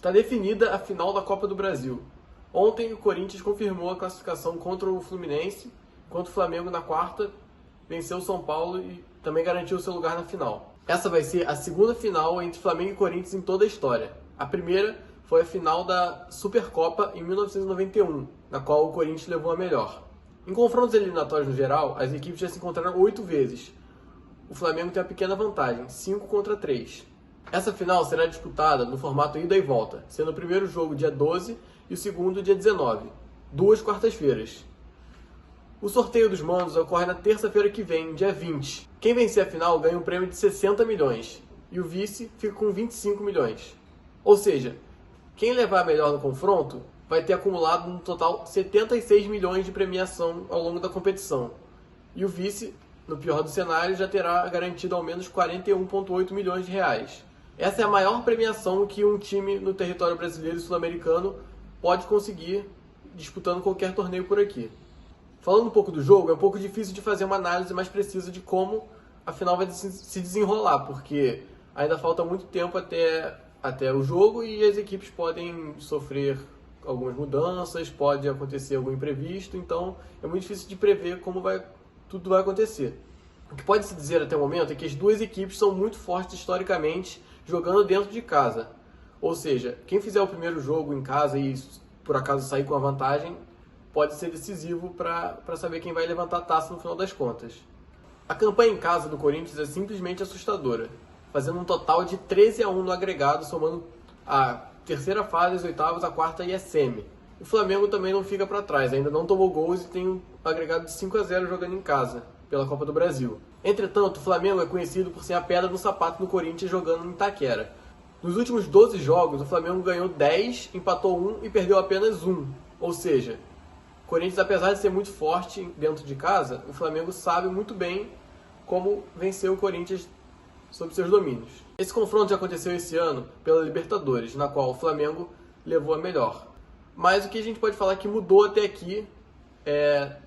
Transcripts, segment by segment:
Está definida a final da Copa do Brasil. Ontem o Corinthians confirmou a classificação contra o Fluminense, enquanto o Flamengo na quarta venceu o São Paulo e também garantiu seu lugar na final. Essa vai ser a segunda final entre Flamengo e Corinthians em toda a história. A primeira foi a final da Supercopa em 1991, na qual o Corinthians levou a melhor. Em confrontos eliminatórios no geral, as equipes já se encontraram 8 vezes. O Flamengo tem uma pequena vantagem, 5 contra 3. Essa final será disputada no formato ida e volta, sendo o primeiro jogo dia 12 e o segundo dia 19, 2 quartas-feiras. O sorteio dos mandos ocorre na terça-feira que vem, dia 20. Quem vencer a final ganha um prêmio de 60 milhões e o vice fica com 25 milhões. Ou seja, quem levar a melhor no confronto vai ter acumulado no total 76 milhões de premiação ao longo da competição. E o vice, no pior dos cenários, já terá garantido ao menos 41,8 milhões de reais. Essa é a maior premiação que um time no território brasileiro e sul-americano pode conseguir disputando qualquer torneio por aqui. Falando um pouco do jogo, é um pouco difícil de fazer uma análise mais precisa de como a final vai se desenrolar, porque ainda falta muito tempo até o jogo e as equipes podem sofrer algumas mudanças, pode acontecer algum imprevisto, então é muito difícil de prever como tudo vai acontecer. O que pode se dizer até o momento é que as duas equipes são muito fortes historicamente jogando dentro de casa. Ou seja, quem fizer o primeiro jogo em casa e por acaso sair com a vantagem, pode ser decisivo para saber quem vai levantar a taça no final das contas. A campanha em casa do Corinthians é simplesmente assustadora, fazendo um total de 13-1 no agregado, somando a terceira fase, as oitavas, a quarta e a semi. O Flamengo também não fica para trás, ainda não tomou gols e tem um agregado de 5-0 jogando em casa, pela Copa do Brasil. Entretanto, o Flamengo é conhecido por ser a pedra no sapato do Corinthians jogando em Itaquera. Nos últimos 12 jogos, o Flamengo ganhou 10, empatou 1 e perdeu apenas 1. Ou seja, o Corinthians, apesar de ser muito forte dentro de casa, o Flamengo sabe muito bem como vencer o Corinthians sob seus domínios. Esse confronto já aconteceu esse ano pela Libertadores, na qual o Flamengo levou a melhor. Mas o que a gente pode falar que mudou até aqui,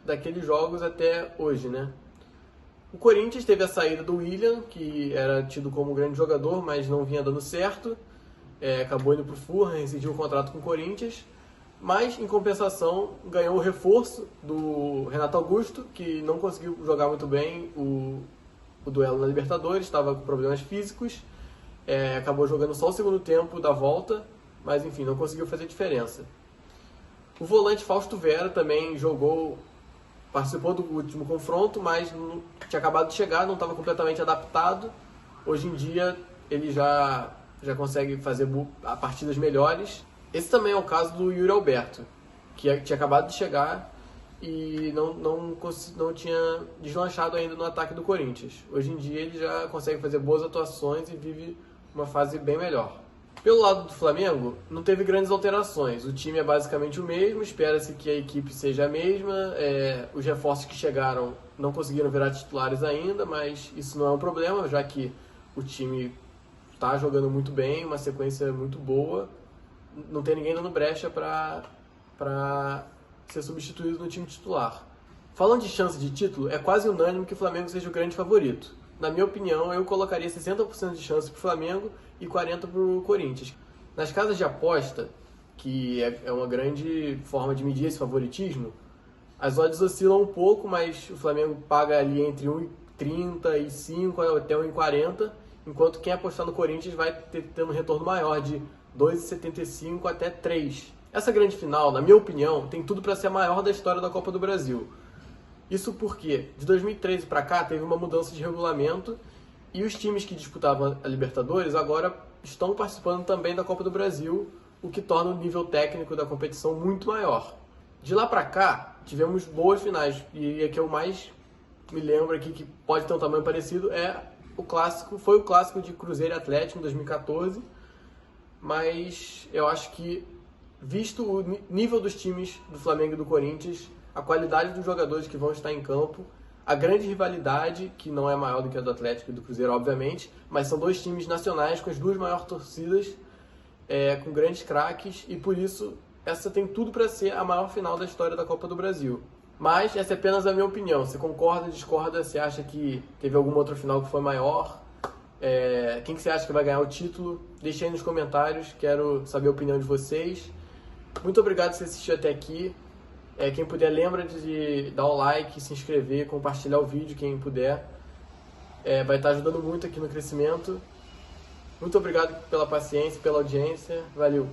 daqueles jogos até hoje, né? O Corinthians teve a saída do William, que era tido como um grande jogador, mas não vinha dando certo. Acabou indo para o Fulham, rescindiu o contrato com o Corinthians. Mas, em compensação, ganhou o reforço do Renato Augusto, que não conseguiu jogar muito bem o duelo na Libertadores, estava com problemas físicos. Acabou jogando só o segundo tempo da volta, mas enfim, não conseguiu fazer diferença. O volante Fausto Vera também participou do último confronto, mas tinha acabado de chegar, não estava completamente adaptado. Hoje em dia ele já consegue fazer partidas melhores. Esse também é o caso do Yuri Alberto, que tinha acabado de chegar e não tinha deslanchado ainda no ataque do Corinthians. Hoje em dia ele já consegue fazer boas atuações e vive uma fase bem melhor. Pelo lado do Flamengo, não teve grandes alterações. O time é basicamente o mesmo, espera-se que a equipe seja a mesma. Os reforços que chegaram não conseguiram virar titulares ainda, mas isso não é um problema, já que o time está jogando muito bem, uma sequência muito boa. Não tem ninguém dando brecha para ser substituído no time titular. Falando de chance de título, é quase unânime que o Flamengo seja o grande favorito. Na minha opinião, eu colocaria 60% de chance para o Flamengo e 40% para o Corinthians. Nas casas de aposta, que é uma grande forma de medir esse favoritismo, as odds oscilam um pouco, mas o Flamengo paga ali entre 1,35 até 1,40, enquanto quem apostar no Corinthians vai ter um retorno maior de 2,75 até 3. Essa grande final, na minha opinião, tem tudo para ser a maior da história da Copa do Brasil. Isso porque, de 2013 para cá, teve uma mudança de regulamento e os times que disputavam a Libertadores agora estão participando também da Copa do Brasil, o que torna o nível técnico da competição muito maior. De lá para cá, tivemos boas finais e a que eu mais me lembro aqui que pode ter um tamanho parecido foi o clássico de Cruzeiro e Atlético em 2014, mas eu acho que, visto o nível dos times do Flamengo e do Corinthians, a qualidade dos jogadores que vão estar em campo, a grande rivalidade, que não é maior do que a do Atlético e do Cruzeiro, obviamente, mas são dois times nacionais com as duas maiores torcidas, com grandes craques, e por isso essa tem tudo para ser a maior final da história da Copa do Brasil. Mas essa é apenas a minha opinião. Você concorda, discorda, você acha que teve alguma outra final que foi maior? Quem que você acha que vai ganhar o título? Deixe aí nos comentários, quero saber a opinião de vocês. Muito obrigado por você assistir até aqui. Quem puder, lembra de dar o like, se inscrever, compartilhar o vídeo, quem puder. Vai estar ajudando muito aqui no crescimento. Muito obrigado pela paciência, pela audiência. Valeu!